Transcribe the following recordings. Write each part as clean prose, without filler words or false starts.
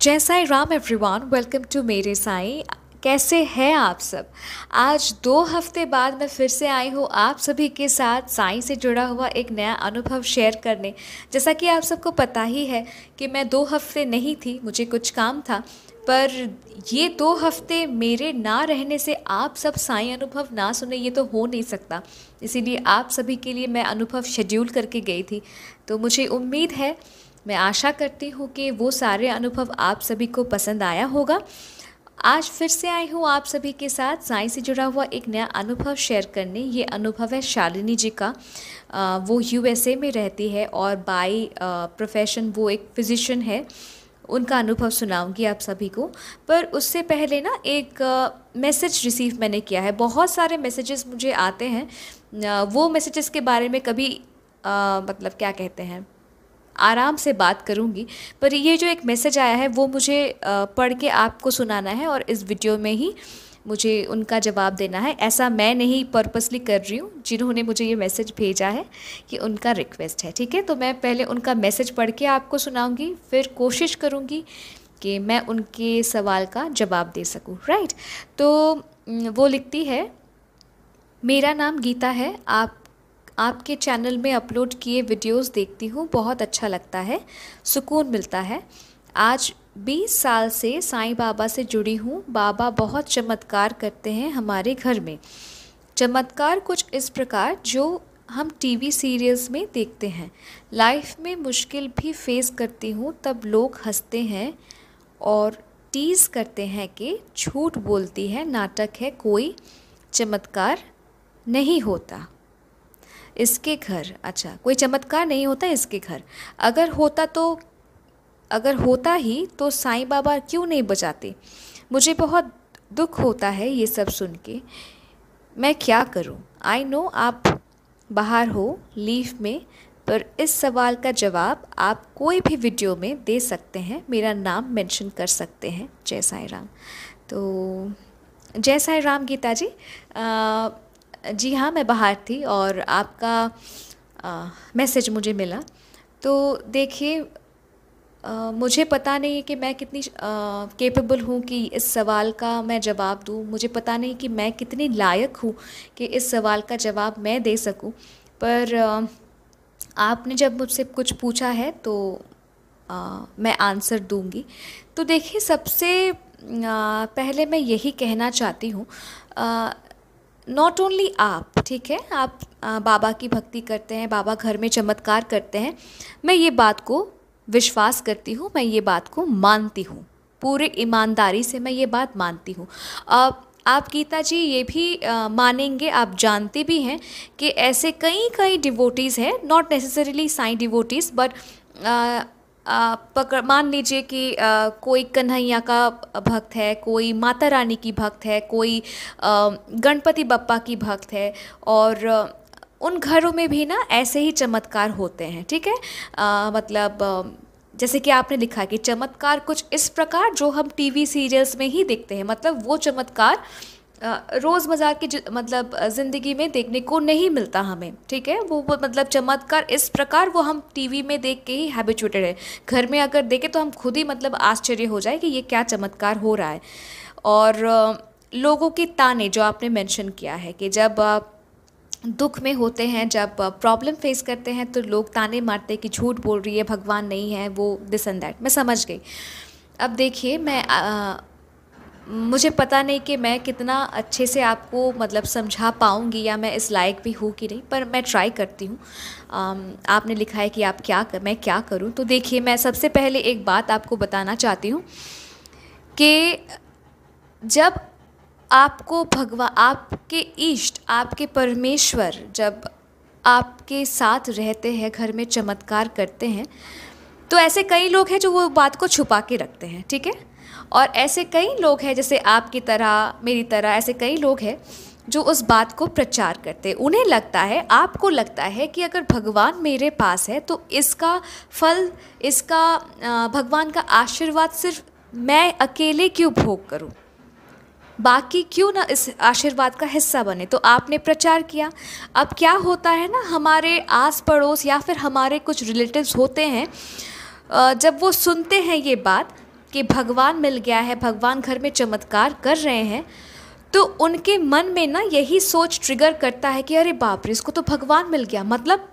जय Sai Ram everyone, welcome to मेरे साई। कैसे हैं आप सब। आज 2 हफ्ते बाद मैं फिर से आई हूँ आप सभी के साथ साई से जुड़ा हुआ एक नया अनुभव शेयर करने। जैसा कि आप सबको पता ही है कि मैं 2 हफ्ते नहीं थी, मुझे कुछ काम था, पर ये 2 हफ्ते मेरे ना रहने से आप सब साई अनुभव ना सुने ये तो हो नहीं सकता। इसीलिए आप सभी के लिए मैं अनुभव शेड्यूल करके गई थी। तो मुझे उम्मीद है, मैं आशा करती हूँ कि वो सारे अनुभव आप सभी को पसंद आया होगा। आज फिर से आई हूँ आप सभी के साथ साई से जुड़ा हुआ एक नया अनुभव शेयर करने। ये अनुभव है शालिनी जी का। वो यूएसए में रहती है और बाय प्रोफेशन वो एक फिजिशियन है। उनका अनुभव सुनाऊंगी आप सभी को। पर उससे पहले ना एक मैसेज रिसीव मैंने किया है। बहुत सारे मैसेजेस मुझे आते हैं, वो मैसेजेस के बारे में कभी मतलब क्या कहते हैं, आराम से बात करूंगी। पर ये जो एक मैसेज आया है वो मुझे पढ़ के आपको सुनाना है और इस वीडियो में ही मुझे उनका जवाब देना है। ऐसा मैं नहीं पर्पसली कर रही हूँ, जिन्होंने मुझे ये मैसेज भेजा है कि उनका रिक्वेस्ट है। ठीक है, तो मैं पहले उनका मैसेज पढ़ के आपको सुनाऊंगी, फिर कोशिश करूँगी कि मैं उनके सवाल का जवाब दे सकूँ। राइट, तो वो लिखती है, मेरा नाम गीता है। आपके चैनल में अपलोड किए वीडियोस देखती हूँ, बहुत अच्छा लगता है, सुकून मिलता है। आज 20 साल से साईं बाबा से जुड़ी हूँ। बाबा बहुत चमत्कार करते हैं हमारे घर में। चमत्कार कुछ इस प्रकार जो हम टीवी सीरियल्स में देखते हैं। लाइफ में मुश्किल भी फेस करती हूँ, तब लोग हंसते हैं और टीज़ करते हैं कि झूठ बोलती है, नाटक है, कोई चमत्कार नहीं होता इसके घर। अच्छा, कोई चमत्कार नहीं होता इसके घर। अगर होता ही तो साईं बाबा क्यों नहीं बचाते। मुझे बहुत दुख होता है ये सब सुन के। मैं क्या करूं। आई नो आप बाहर हो लीव में, पर इस सवाल का जवाब आप कोई भी वीडियो में दे सकते हैं, मेरा नाम मेंशन कर सकते हैं। जय साईं राम। तो जय साईं राम गीता जी। जी हाँ, मैं बाहर थी और आपका मैसेज मुझे मिला। तो देखिए, मुझे पता नहीं है कि मैं कितनी कैपेबल हूँ कि इस सवाल का मैं जवाब दूँ। मुझे पता नहीं कि मैं कितनी लायक हूँ कि इस सवाल का जवाब मैं दे सकूँ। पर आपने जब मुझसे कुछ पूछा है तो मैं आंसर दूँगी। तो देखिए, सबसे पहले मैं यही कहना चाहती हूँ, नॉट ओनली आप, ठीक है, आप बाबा की भक्ति करते हैं, बाबा घर में चमत्कार करते हैं। मैं ये बात को विश्वास करती हूँ, मैं ये बात को मानती हूँ, पूरे ईमानदारी से मैं ये बात मानती हूँ। आप गीता जी ये भी मानेंगे, आप जानते भी हैं कि ऐसे कई कई डिवोटीज़ हैं, not necessarily Sai devotees, but मान लीजिए कि कोई कन्हैया का भक्त है, कोई माता रानी की भक्त है, कोई गणपति बप्पा की भक्त है, और उन घरों में भी ना ऐसे ही चमत्कार होते हैं। ठीक है, मतलब जैसे कि आपने लिखा कि चमत्कार कुछ इस प्रकार जो हम टीवी सीरियल्स में ही देखते हैं, मतलब वो चमत्कार रोज़मर्रा की मतलब ज़िंदगी में देखने को नहीं मिलता हमें। ठीक है, वो मतलब चमत्कार इस प्रकार वो हम टीवी में देख के ही हैबिचुएटेड है। घर में अगर देखें तो हम खुद ही मतलब आश्चर्य हो जाए कि ये क्या चमत्कार हो रहा है। और लोगों के ताने जो आपने मेंशन किया है कि जब दुख में होते हैं, जब प्रॉब्लम फेस करते हैं, तो लोग ताने मारते हैं कि झूठ बोल रही है, भगवान नहीं है, वो दिस एंड दैट। मैं समझ गई। अब देखिए, मुझे पता नहीं कि मैं कितना अच्छे से आपको मतलब समझा पाऊँगी या मैं इस लायक भी हूँ कि नहीं, पर मैं ट्राई करती हूँ। आपने लिखा है कि मैं क्या करूँ। तो देखिए, मैं सबसे पहले एक बात आपको बताना चाहती हूँ कि जब आपको भगवान, आपके इष्ट, आपके परमेश्वर जब आपके साथ रहते हैं, घर में चमत्कार करते हैं, तो ऐसे कई लोग हैं जो वो बात को छुपा के रखते हैं। ठीक है, और ऐसे कई लोग हैं, जैसे आपकी तरह, मेरी तरह, ऐसे कई लोग हैं जो उस बात को प्रचार करते हैं। उन्हें लगता है, आपको लगता है कि अगर भगवान मेरे पास है तो इसका फल, इसका भगवान का आशीर्वाद सिर्फ मैं अकेले क्यों भोग करूं, बाकी क्यों ना इस आशीर्वाद का हिस्सा बने। तो आपने प्रचार किया। अब क्या होता है ना, हमारे आस पड़ोस या फिर हमारे कुछ रिलेटिव्स होते हैं, जब वो सुनते हैं ये बात, कि भगवान मिल गया है, भगवान घर में चमत्कार कर रहे हैं, तो उनके मन में ना यही सोच ट्रिगर करता है कि अरे बाप रे, इसको तो भगवान मिल गया, मतलब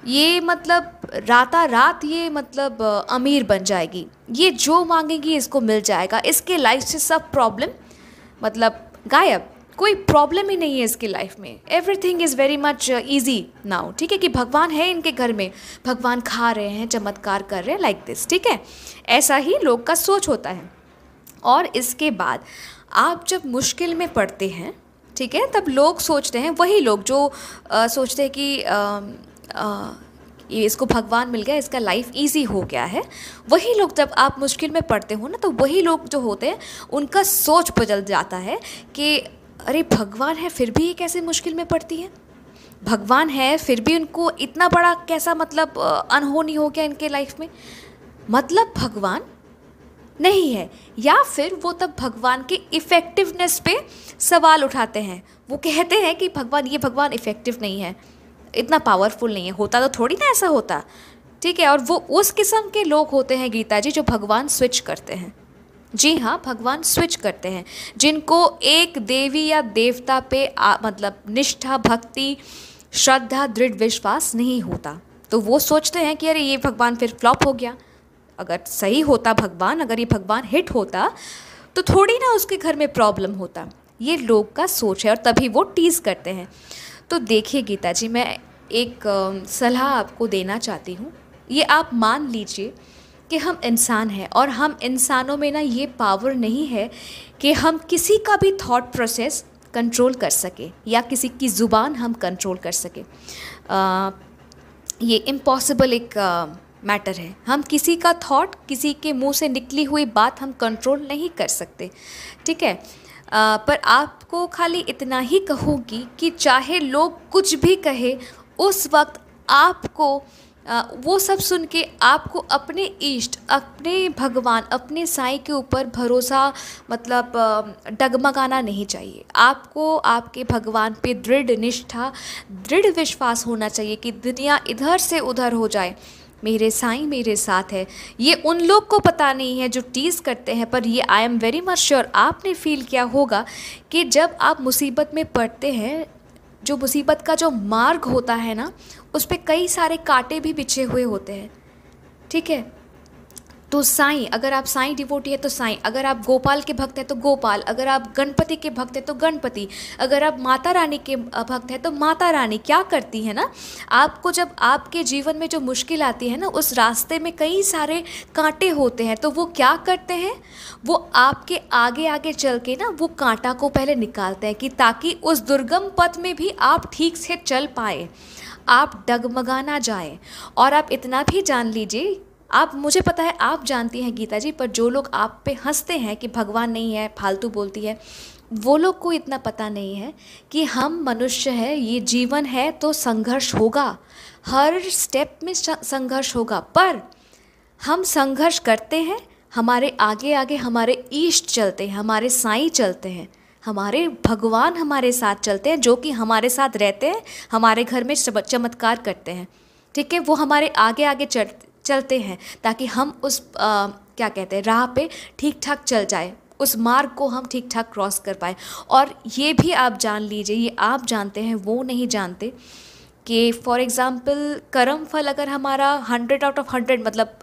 ये मतलब रात ये मतलब अमीर बन जाएगी, ये जो मांगेगी इसको मिल जाएगा, इसके लाइफ से सब प्रॉब्लम मतलब गायब, कोई प्रॉब्लम ही नहीं है इसकी लाइफ में, everything is very much easy now. ठीक है, कि भगवान है इनके घर में, भगवान खा रहे हैं, चमत्कार कर रहे हैं, लाइक दिस। ठीक है, ऐसा ही लोग का सोच होता है। और इसके बाद आप जब मुश्किल में पड़ते हैं, ठीक है, तब लोग सोचते हैं, वही लोग जो सोचते हैं कि ये इसको भगवान मिल गया, इसका लाइफ इजी हो गया है, वही लोग जब आप मुश्किल में पड़ते हो ना, तो वही लोग जो होते हैं उनका सोच बदल जाता है कि अरे भगवान है फिर भी ये कैसे मुश्किल में पड़ती है, भगवान है फिर भी उनको इतना बड़ा कैसा मतलब अनहोनी हो गया इनके लाइफ में, मतलब भगवान नहीं है। या फिर वो तब भगवान के इफ़ेक्टिवनेस पे सवाल उठाते हैं, वो कहते हैं कि भगवान, ये भगवान इफ़ेक्टिव नहीं है, इतना पावरफुल नहीं है, होता तो थोड़ी ना ऐसा होता। ठीक है, और वो उस किस्म के लोग होते हैं गीता जी जो भगवान स्विच करते हैं। जी हाँ, भगवान स्विच करते हैं, जिनको एक देवी या देवता पे मतलब निष्ठा, भक्ति, श्रद्धा, दृढ़ विश्वास नहीं होता, तो वो सोचते हैं कि अरे ये भगवान फिर फ्लॉप हो गया। अगर सही होता भगवान, अगर ये भगवान हिट होता तो थोड़ी ना उसके घर में प्रॉब्लम होता। ये लोग का सोच है और तभी वो टीज़ करते हैं। तो देखिए गीता जी, मैं एक सलाह आपको देना चाहती हूँ। ये आप मान लीजिए कि हम इंसान हैं और हम इंसानों में ना ये पावर नहीं है कि हम किसी का भी थॉट प्रोसेस कंट्रोल कर सके या किसी की ज़ुबान हम कंट्रोल कर सके। ये इम्पॉसिबल एक मैटर है। हम किसी का थॉट, किसी के मुंह से निकली हुई बात हम कंट्रोल नहीं कर सकते। ठीक है, पर आपको खाली इतना ही कहूँगी कि चाहे लोग कुछ भी कहे, उस वक्त आपको वो सब सुन के आपको अपने इष्ट, अपने भगवान, अपने साईं के ऊपर भरोसा मतलब डगमगाना नहीं चाहिए। आपको आपके भगवान पे दृढ़ निष्ठा, दृढ़ विश्वास होना चाहिए कि दुनिया इधर से उधर हो जाए, मेरे साईं मेरे साथ है। ये उन लोग को पता नहीं है जो टीज़ करते हैं, पर ये I am very much sure आपने फील किया होगा कि जब आप मुसीबत में पड़ते हैं, जो मुसीबत का जो मार्ग होता है ना, उस पे कई सारे कांटे भी बिछे हुए होते हैं। ठीक है, तो साईं, अगर आप साईं डिवोटी है तो साईं, अगर आप गोपाल के भक्त हैं तो गोपाल, अगर आप गणपति के भक्त हैं तो गणपति, अगर आप माता रानी के भक्त हैं तो माता रानी क्या करती है ना, आपको जब आपके जीवन में जो मुश्किल आती है ना, उस रास्ते में कई सारे कांटे होते हैं, तो वो क्या करते हैं, वो आपके आगे आगे चल के ना वो कांटा को पहले निकालते हैं कि ताकि उस दुर्गम पथ में भी आप ठीक से चल पाए, आप डगमगा ना जाए। और आप इतना भी जान लीजिए, आप, मुझे पता है आप जानती हैं गीता जी, पर जो लोग आप पे हंसते हैं कि भगवान नहीं है, फालतू बोलती है, वो लोग को इतना पता नहीं है कि हम मनुष्य हैं, ये जीवन है तो संघर्ष होगा, हर स्टेप में संघर्ष होगा, पर हम संघर्ष करते हैं, हमारे आगे आगे हमारे इष्ट चलते हैं, हमारे साईं चलते हैं, हमारे भगवान हमारे साथ चलते हैं, जो कि हमारे साथ रहते हैं, हमारे घर में चमत्कार करते हैं। ठीक है, वो हमारे आगे आगे चलते हैं ताकि हम उस क्या कहते हैं, राह पे ठीक ठाक चल जाए, उस मार्ग को हम ठीक ठाक क्रॉस कर पाए। और ये भी आप जान लीजिए, ये आप जानते हैं, वो नहीं जानते कि फॉर एग्ज़ाम्पल कर्म फल अगर हमारा 100 आउट ऑफ 100 मतलब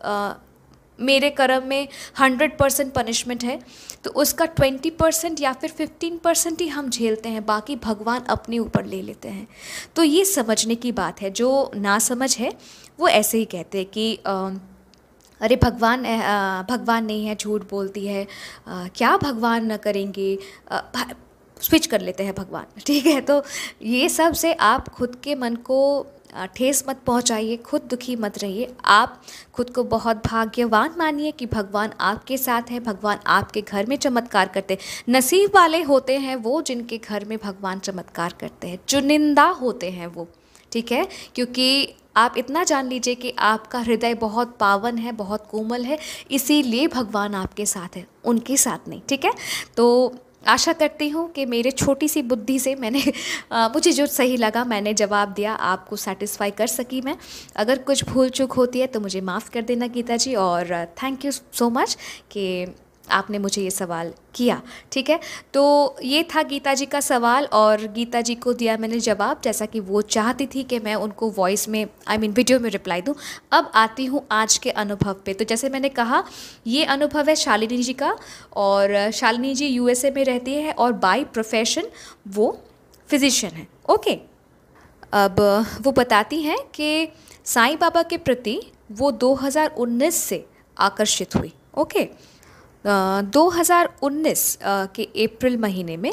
मेरे कर्म में 100% पनिशमेंट है, तो उसका 20% या फिर 15% ही हम झेलते हैं, बाकी भगवान अपने ऊपर ले लेते हैं। तो ये समझने की बात है। जो ना समझ है वो ऐसे ही कहते हैं कि अरे भगवान नहीं है, झूठ बोलती है, क्या भगवान न करेंगे, स्विच कर लेते हैं भगवान। ठीक है, तो ये सब से आप खुद के मन को ठेस मत पहुंचाइए, खुद दुखी मत रहिए, आप खुद को बहुत भाग्यवान मानिए कि भगवान आपके साथ है, भगवान आपके घर में चमत्कार करते हैं। नसीब वाले होते हैं वो जिनके घर में भगवान चमत्कार करते हैं, चुनिंदा होते हैं वो। ठीक है, क्योंकि आप इतना जान लीजिए कि आपका हृदय बहुत पावन है, बहुत कोमल है, इसीलिए भगवान आपके साथ है, उनके साथ नहीं। ठीक है, तो आशा करती हूँ कि मेरे छोटी सी बुद्धि से मैंने मुझे जो सही लगा मैंने जवाब दिया, आपको सेटिस्फाई कर सकी मैं। अगर कुछ भूल चूक होती है तो मुझे माफ़ कर देना गीता जी, और थैंक यू सो मच कि आपने मुझे ये सवाल किया। ठीक है, तो ये था गीता जी का सवाल और गीता जी को दिया मैंने जवाब, जैसा कि वो चाहती थी कि मैं उनको वॉइस में वीडियो में रिप्लाई दूं। अब आती हूँ आज के अनुभव पे। तो जैसे मैंने कहा, ये अनुभव है शालिनी जी का, और शालिनी जी यूएसए में रहती है और बाय प्रोफेशन वो फिजिशियन है। ओके, अब वो बताती हैं कि साईं बाबा के प्रति वो 2019 से आकर्षित हुई। ओके, 2019 के अप्रैल महीने में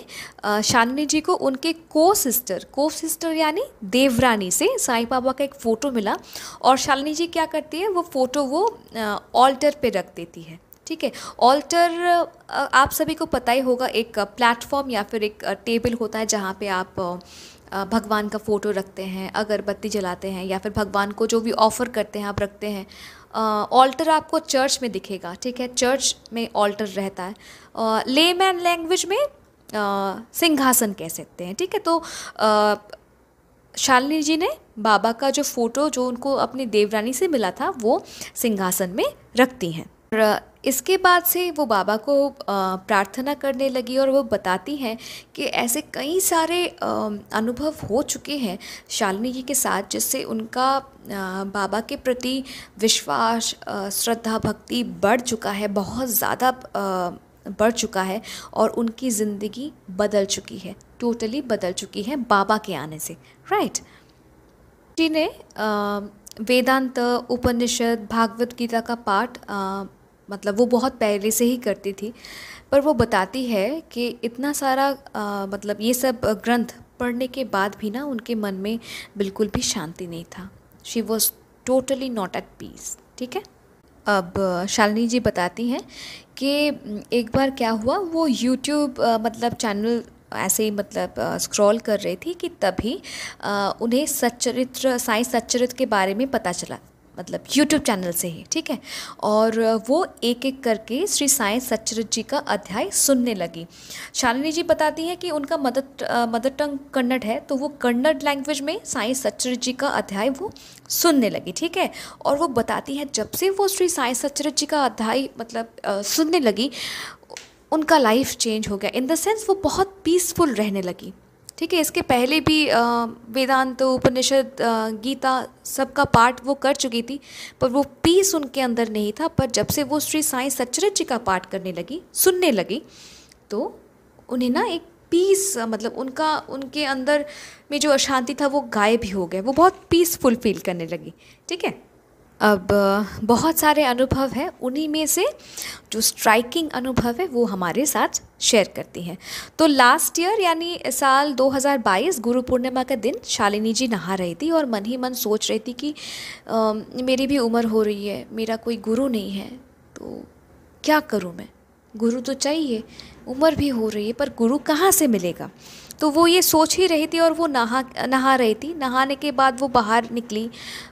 शालिनी जी को उनके को सिस्टर यानी देवरानी से साईं बाबा का एक फ़ोटो मिला, और शालिनी जी क्या करती है, वो फ़ोटो वो ऑल्टर पे रख देती है। ठीक है, ऑल्टर आप सभी को पता ही होगा, एक प्लेटफॉर्म या फिर एक टेबल होता है जहाँ पे आप भगवान का फ़ोटो रखते हैं, अगरबत्ती जलाते हैं, या फिर भगवान को जो भी ऑफ़र करते हैं आप रखते हैं। ऑल्टर आपको चर्च में दिखेगा। ठीक है, चर्च में ऑल्टर रहता है, लेमैन लैंग्वेज में सिंहासन कह सकते हैं। ठीक है, तो शालिनी जी ने बाबा का जो फ़ोटो जो उनको अपनी देवरानी से मिला था वो सिंहासन में रखती हैं। और इसके बाद से वो बाबा को प्रार्थना करने लगी, और वो बताती हैं कि ऐसे कई सारे अनुभव हो चुके हैं शालिनी जी के साथ, जिससे उनका बाबा के प्रति विश्वास, श्रद्धा, भक्ति बढ़ चुका है, बहुत ज़्यादा बढ़ चुका है, और उनकी ज़िंदगी बदल चुकी है, टोटली बदल चुकी है बाबा के आने से। राइट जी ने वेदांत, उपनिषद, भागवत गीता का पाठ मतलब वो बहुत पहले से ही करती थी, पर वो बताती है कि इतना सारा मतलब ये सब ग्रंथ पढ़ने के बाद भी ना उनके मन में बिल्कुल भी शांति नहीं था। She was totally not at peace. ठीक है, अब शालिनी जी बताती हैं कि एक बार क्या हुआ, वो यूट्यूब मतलब चैनल ऐसे ही मतलब स्क्रॉल कर रही थी कि तभी उन्हें सच्चरित्र, साईं सच्चरित्र के बारे में पता चला, मतलब यूट्यूब चैनल से ही। ठीक है, और वो एक एक करके श्री साईं सच्चरित्र जी का अध्याय सुनने लगी। शालिनी जी बताती हैं कि उनका मदर टंग कन्नड़ है, तो वो कन्नड़ लैंग्वेज में साईं सच्चरित्र जी का अध्याय वो सुनने लगी। ठीक है, और वो बताती है जब से वो श्री साईं सच्चरित्र जी का अध्याय मतलब सुनने लगी, उनका लाइफ चेंज हो गया, इन द सेंस वो बहुत पीसफुल रहने लगी। ठीक है, इसके पहले भी वेदांत, उपनिषद, गीता सबका पाठ वो कर चुकी थी, पर वो पीस उनके अंदर नहीं था। पर जब से वो श्री साईं सच्चरित्र जी का पाठ करने लगी, सुनने लगी, तो उन्हें ना एक पीस मतलब उनके अंदर में जो अशांति था वो गायब ही हो गया, वो बहुत पीसफुल फील करने लगी। ठीक है, अब बहुत सारे अनुभव हैं, उन्हीं में से जो स्ट्राइकिंग अनुभव है वो हमारे साथ शेयर करती हैं। तो लास्ट ईयर यानी साल 2022 गुरु पूर्णिमा का दिन शालिनी जी नहा रही थी और मन ही मन सोच रही थी कि मेरी भी उम्र हो रही है, मेरा कोई गुरु नहीं है, तो क्या करूं मैं, गुरु तो चाहिए, उम्र भी हो रही है, पर गुरु कहाँ से मिलेगा। तो वो ये सोच ही रही थी और वो नहा रही थी। नहाने के बाद वो बाहर निकली,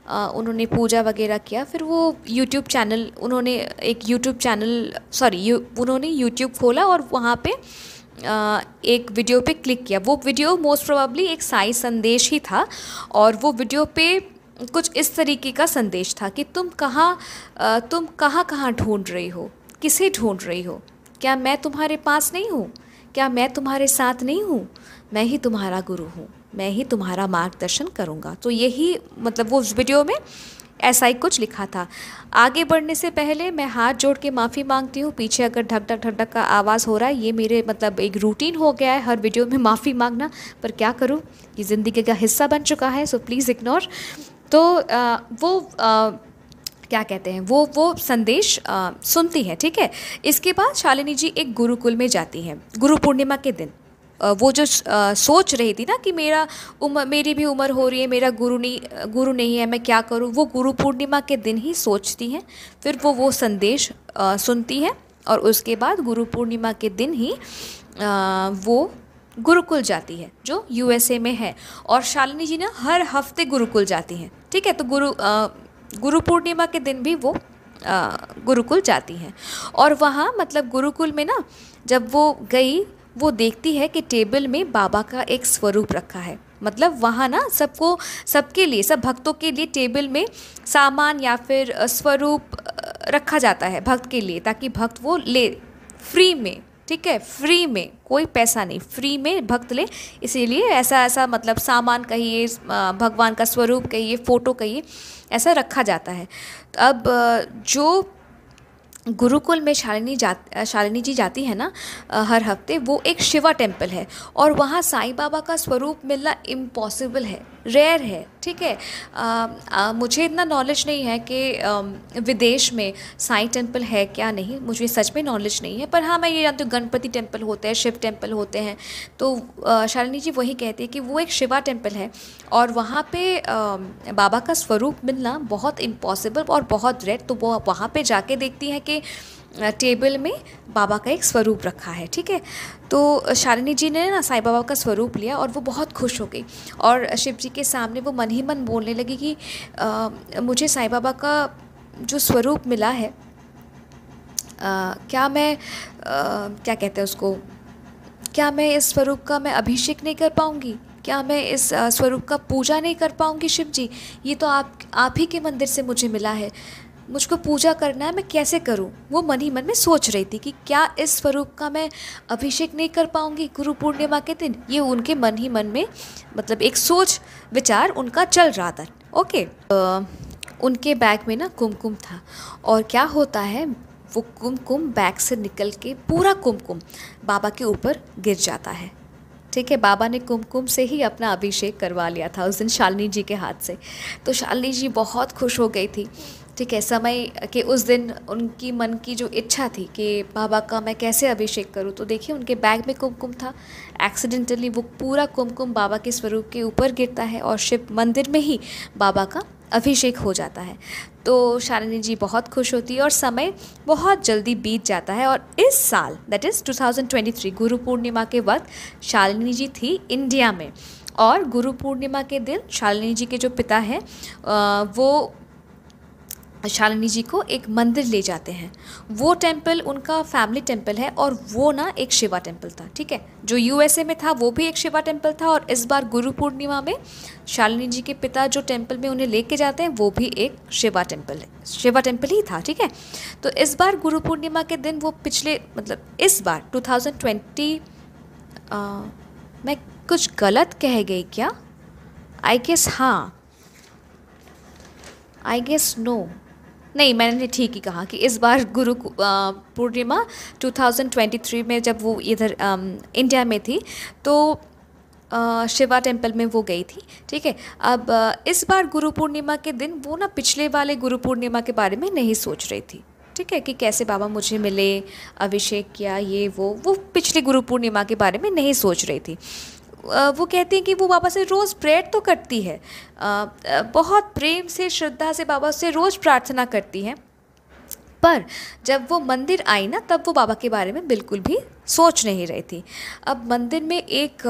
उन्होंने पूजा वगैरह किया, फिर वो उन्होंने यूट्यूब खोला और वहाँ पे एक वीडियो पे क्लिक किया। वो वीडियो मोस्ट प्रोबेबली एक साईं संदेश ही था, और वो वीडियो पे कुछ इस तरीके का संदेश था कि तुम कहाँ ढूंढ रही हो, किसे ढूंढ रही हो, क्या मैं तुम्हारे पास नहीं हूँ, क्या मैं तुम्हारे साथ नहीं हूँ, मैं ही तुम्हारा गुरु हूँ, मैं ही तुम्हारा मार्गदर्शन करूँगा। तो यही मतलब वो उस वीडियो में ऐसा ही कुछ लिखा था। आगे बढ़ने से पहले मैं हाथ जोड़ के माफ़ी मांगती हूँ, पीछे अगर ढक ढक का आवाज़ हो रहा है, ये मेरे मतलब एक रूटीन हो गया है हर वीडियो में माफ़ी मांगना, पर क्या करूँ, ये ज़िंदगी का हिस्सा बन चुका है, सो प्लीज़ इग्नोर। तो क्या कहते हैं, वो संदेश सुनती हैं। ठीक है, इसके बाद शालिनी जी एक गुरुकुल में जाती हैं गुरु पूर्णिमा के दिन। वो जो सोच रही थी ना कि मेरी भी उम्र हो रही है, मेरा गुरु नहीं है, मैं क्या करूँ, वो गुरु पूर्णिमा के दिन ही सोचती हैं। फिर वो संदेश सुनती हैं, और उसके बाद गुरु पूर्णिमा के दिन ही वो गुरुकुल जाती है जो यूएसए में है। और शालिनी जी ना हर हफ्ते गुरुकुल जाती हैं। ठीक है, तो गुरु पूर्णिमा के दिन भी वो गुरुकुल जाती हैं। और वहाँ मतलब गुरुकुल में ना जब वो गई, वो देखती है कि टेबल में बाबा का एक स्वरूप रखा है। मतलब वहाँ ना सबको, सबके लिए, सब भक्तों के लिए टेबल में सामान या फिर स्वरूप रखा जाता है भक्त के लिए, ताकि भक्त वो ले फ्री में, ठीक है, फ्री में, कोई पैसा नहीं, फ्री में भक्त ले। इसीलिए ऐसा ऐसा मतलब सामान कहिए, भगवान का स्वरूप कहिए, फ़ोटो कहिए, ऐसा रखा जाता है। तो अब जो गुरुकुल में शालिनी जी जाती है ना हर हफ्ते, वो एक शिवा टेम्पल है और वहाँ साईं बाबा का स्वरूप मिलना इम्पॉसिबल है, रेयर है, ठीक है। मुझे इतना नॉलेज नहीं है कि विदेश में साईं टेम्पल है क्या नहीं, मुझे सच में नॉलेज नहीं है। पर हाँ, मैं ये जानती हूँ गणपति टेम्पल होते हैं, शिव टेम्पल होते हैं। तो शालिनी जी वही कहती है कि वो एक शिवा टेम्पल है और वहाँ पे बाबा का स्वरूप मिलना बहुत इम्पॉसिबल और बहुत रेयर। तो वो वहाँ पे जाके देखती है कि टेबल में बाबा का एक स्वरूप रखा है, ठीक है। तो शालिनी जी ने ना साईं बाबा का स्वरूप लिया और वो बहुत खुश हो गई और शिव जी के सामने वो मन ही मन बोलने लगी कि मुझे साईं बाबा का जो स्वरूप मिला है, क्या मैं क्या कहते हैं उसको, क्या मैं इस स्वरूप का मैं अभिषेक नहीं कर पाऊँगी? क्या मैं इस स्वरूप का पूजा नहीं कर पाऊँगी? शिव जी, ये तो आप ही के मंदिर से मुझे मिला है, मुझको पूजा करना है, मैं कैसे करूं? वो मन ही मन में सोच रही थी कि क्या इस स्वरूप का मैं अभिषेक नहीं कर पाऊंगी गुरु पूर्णिमा के दिन। ये उनके मन ही मन में मतलब एक सोच विचार उनका चल रहा था। ओके। उनके बैग में ना कुमकुम था और क्या होता है, वो कुमकुम बैग से निकल के पूरा कुमकुम बाबा के ऊपर गिर जाता है, ठीक है। बाबा ने कुमकुम से ही अपना अभिषेक करवा लिया था उस दिन शालिनी जी के हाथ से। तो शालिनी जी बहुत खुश हो गई थी, ठीक है। समय के उस दिन उनकी मन की जो इच्छा थी कि बाबा का मैं कैसे अभिषेक करूं, तो देखिए उनके बैग में कुमकुम था। एक्सीडेंटली वो पूरा कुमकुम बाबा के स्वरूप के ऊपर गिरता है और शिव मंदिर में ही बाबा का अभिषेक हो जाता है। तो शालिनी जी बहुत खुश होती है और समय बहुत जल्दी बीत जाता है। और इस साल दैट इज़ 2023 गुरु पूर्णिमा के वक्त शालिनी जी थी इंडिया में और गुरु पूर्णिमा के दिन शालिनी जी के जो पिता हैं वो शालिनी जी को एक मंदिर ले जाते हैं। वो टेम्पल उनका फैमिली टेम्पल है और वो ना एक शिवा टेम्पल था, ठीक है। जो यूएसए में था वो भी एक शिवा टेम्पल था और इस बार गुरु पूर्णिमा में शालिनी जी के पिता जो टेम्पल में उन्हें लेके जाते हैं वो भी एक शिवा टेम्पल है, शिवा टेम्पल ही था, ठीक है। तो इस बार गुरु पूर्णिमा के दिन वो पिछले मतलब इस बार 2020 मैं कुछ गलत कह गई क्या? आई गेस हाँ, आई गेस नो, नहीं मैंने ठीक ही कहा कि इस बार गुरु पूर्णिमा 2023 में जब वो इधर इंडिया में थी तो शिवा टेम्पल में वो गई थी, ठीक है। अब इस बार गुरु पूर्णिमा के दिन वो ना पिछले वाले गुरु पूर्णिमा के बारे में नहीं सोच रही थी, ठीक है, कि कैसे बाबा मुझे मिले, अभिषेक किया, ये वो पिछले गुरु पूर्णिमा के बारे में नहीं सोच रही थी। वो कहती हैं कि वो बाबा से रोज़ प्रेयर तो करती है, बहुत प्रेम से श्रद्धा से बाबा से रोज़ प्रार्थना करती हैं, पर जब वो मंदिर आई ना तब वो बाबा के बारे में बिल्कुल भी सोच नहीं रही थी। अब मंदिर में एक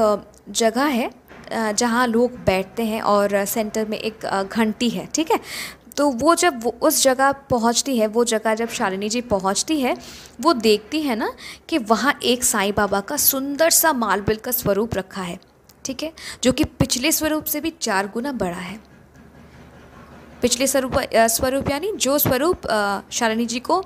जगह है जहाँ लोग बैठते हैं और सेंटर में एक घंटी है, ठीक है। तो वो जब वो उस जगह पहुंचती है, वो जगह जब शालिनी जी पहुंचती है, वो देखती है ना कि वहाँ एक साईं बाबा का सुंदर सा मार्बल का स्वरूप रखा है, ठीक है, जो कि पिछले स्वरूप से भी 4 गुना बड़ा है। पिछले स्वरूप यानी जो स्वरूप शालिनी जी को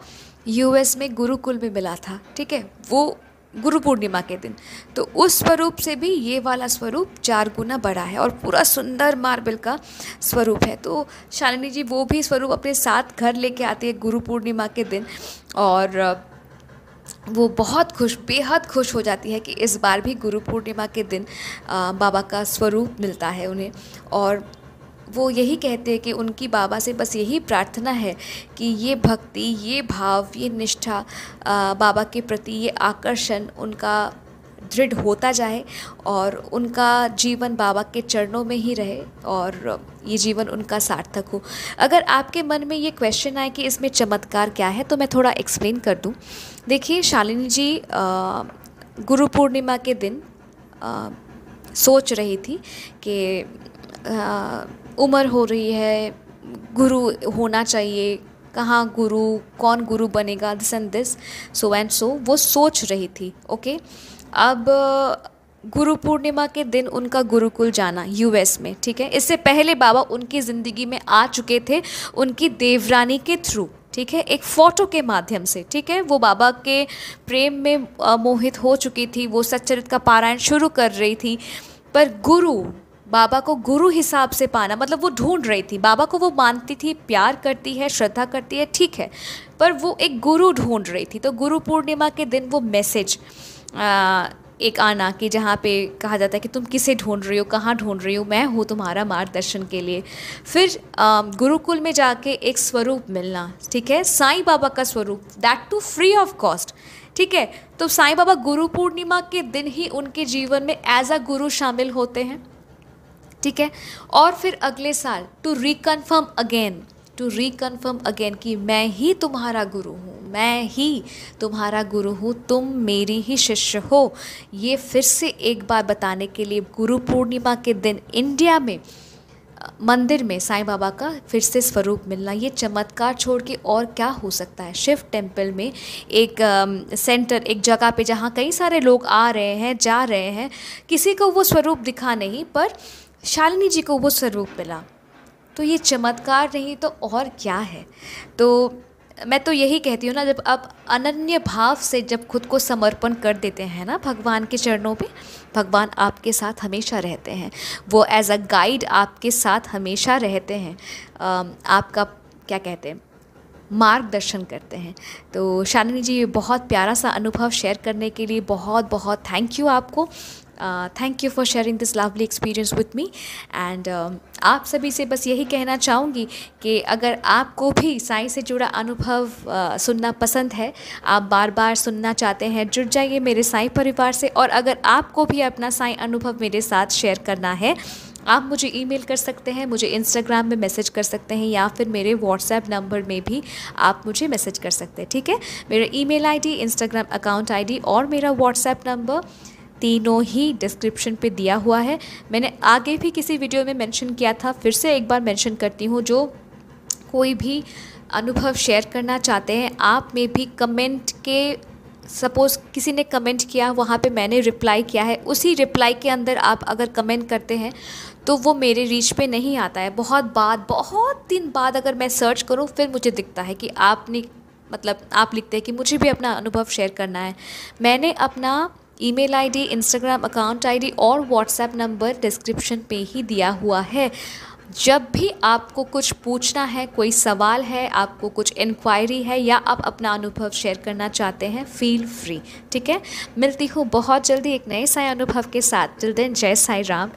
यूएस में गुरुकुल में मिला था, ठीक है, वो गुरु पूर्णिमा के दिन, तो उस स्वरूप से भी ये वाला स्वरूप 4 गुना बड़ा है और पूरा सुंदर मार्बल का स्वरूप है। तो शालिनी जी वो भी स्वरूप अपने साथ घर लेके आती है गुरु पूर्णिमा के दिन और वो बहुत खुश, बेहद खुश हो जाती है कि इस बार भी गुरु पूर्णिमा के दिन बाबा का स्वरूप मिलता है उन्हें। और वो यही कहते हैं कि उनकी बाबा से बस यही प्रार्थना है कि ये भक्ति, ये भाव, ये निष्ठा, बाबा के प्रति ये आकर्षण उनका दृढ़ होता जाए और उनका जीवन बाबा के चरणों में ही रहे और ये जीवन उनका सार्थक हो। अगर आपके मन में ये क्वेश्चन आए कि इसमें चमत्कार क्या है, तो मैं थोड़ा एक्सप्लेन कर दूं। देखिए, शालिनी जी गुरु पूर्णिमा के दिन सोच रही थी कि उम्र हो रही है, गुरु होना चाहिए, कहाँ गुरु, कौन गुरु बनेगा, this and this, so and so, वो सोच रही थी। ओके, अब गुरु पूर्णिमा के दिन उनका गुरुकुल जाना यूएस में, ठीक है। इससे पहले बाबा उनकी ज़िंदगी में आ चुके थे उनकी देवरानी के थ्रू, ठीक है, एक फ़ोटो के माध्यम से, ठीक है। वो बाबा के प्रेम में मोहित हो चुकी थी, वो सच्चरित्र का पारायण शुरू कर रही थी, पर गुरु, बाबा को गुरु हिसाब से पाना, मतलब वो ढूंढ रही थी। बाबा को वो मानती थी, प्यार करती है, श्रद्धा करती है, ठीक है, पर वो एक गुरु ढूंढ रही थी। तो गुरु पूर्णिमा के दिन वो मैसेज एक आना कि जहाँ पे कहा जाता है कि तुम किसे ढूंढ रही हो, कहाँ ढूंढ रही हो, मैं हूँ तुम्हारा मार्गदर्शन के लिए। फिर गुरुकुल में जाके एक स्वरूप मिलना, ठीक है, साईं बाबा का स्वरूप, that too free of cost, ठीक है। तो साईं बाबा गुरु पूर्णिमा के दिन ही उनके जीवन में एज अ गुरु शामिल होते हैं, ठीक है। और फिर अगले साल टू रिकन्फर्म अगेन कि मैं ही तुम्हारा गुरु हूँ, मैं ही तुम्हारा गुरु हूँ, तुम मेरी ही शिष्य हो। ये फिर से एक बार बताने के लिए गुरु पूर्णिमा के दिन इंडिया में मंदिर में साईं बाबा का फिर से स्वरूप मिलना, ये चमत्कार छोड़ के और क्या हो सकता है। शिव टेम्पल में एक सेंटर, एक जगह पे जहाँ कई सारे लोग आ रहे हैं, जा रहे हैं, किसी को वो स्वरूप दिखा नहीं, पर शालिनी जी को वो स्वरूप मिला। तो ये चमत्कार नहीं तो और क्या है। तो मैं तो यही कहती हूँ ना, जब आप अनन्य भाव से जब खुद को समर्पण कर देते हैं ना भगवान के चरणों पे, भगवान आपके साथ हमेशा रहते हैं, वो एज अ गाइड आपके साथ हमेशा रहते हैं, आपका क्या कहते हैं, मार्गदर्शन करते हैं। तो शालिनी जी, ये बहुत प्यारा सा अनुभव शेयर करने के लिए बहुत बहुत थैंक यू आपको। Thank you for sharing this lovely experience with me. And आप सभी से बस यही कहना चाहूँगी कि अगर आपको भी साईं से जुड़ा अनुभव सुनना पसंद है, आप बार बार सुनना चाहते हैं, जुड़ जाइए मेरे साईं परिवार से। और अगर आपको भी अपना साईं अनुभव मेरे साथ शेयर करना है, आप मुझे ईमेल कर सकते हैं, मुझे इंस्टाग्राम में मैसेज कर सकते हैं, या फिर मेरे व्हाट्सएप नंबर में भी आप मुझे मैसेज कर सकते हैं, ठीक है। मेरा email ID, Instagram account ID और मेरा व्हाट्सएप नंबर तीनों ही डिस्क्रिप्शन पे दिया हुआ है। मैंने आगे भी किसी वीडियो में मेंशन किया था, फिर से एक बार मेंशन करती हूँ। जो कोई भी अनुभव शेयर करना चाहते हैं, आप में भी कमेंट के, सपोज़ किसी ने कमेंट किया, वहाँ पे मैंने रिप्लाई किया है, उसी रिप्लाई के अंदर आप अगर कमेंट करते हैं तो वो मेरे रीच पे नहीं आता है। बहुत दिन बाद अगर मैं सर्च करूँ, फिर मुझे दिखता है कि आपने, मतलब आप लिखते हैं कि मुझे भी अपना अनुभव शेयर करना है। मैंने अपना email ID, Instagram account ID और व्हाट्सएप नंबर डिस्क्रिप्शन पे ही दिया हुआ है। जब भी आपको कुछ पूछना है, कोई सवाल है, आपको कुछ इंक्वायरी है, या आप अपना अनुभव शेयर करना चाहते हैं, फील फ्री, ठीक है। मिलती हूँ बहुत जल्दी एक नए साईं अनुभव के साथ। टिल देन, जय साईं राम।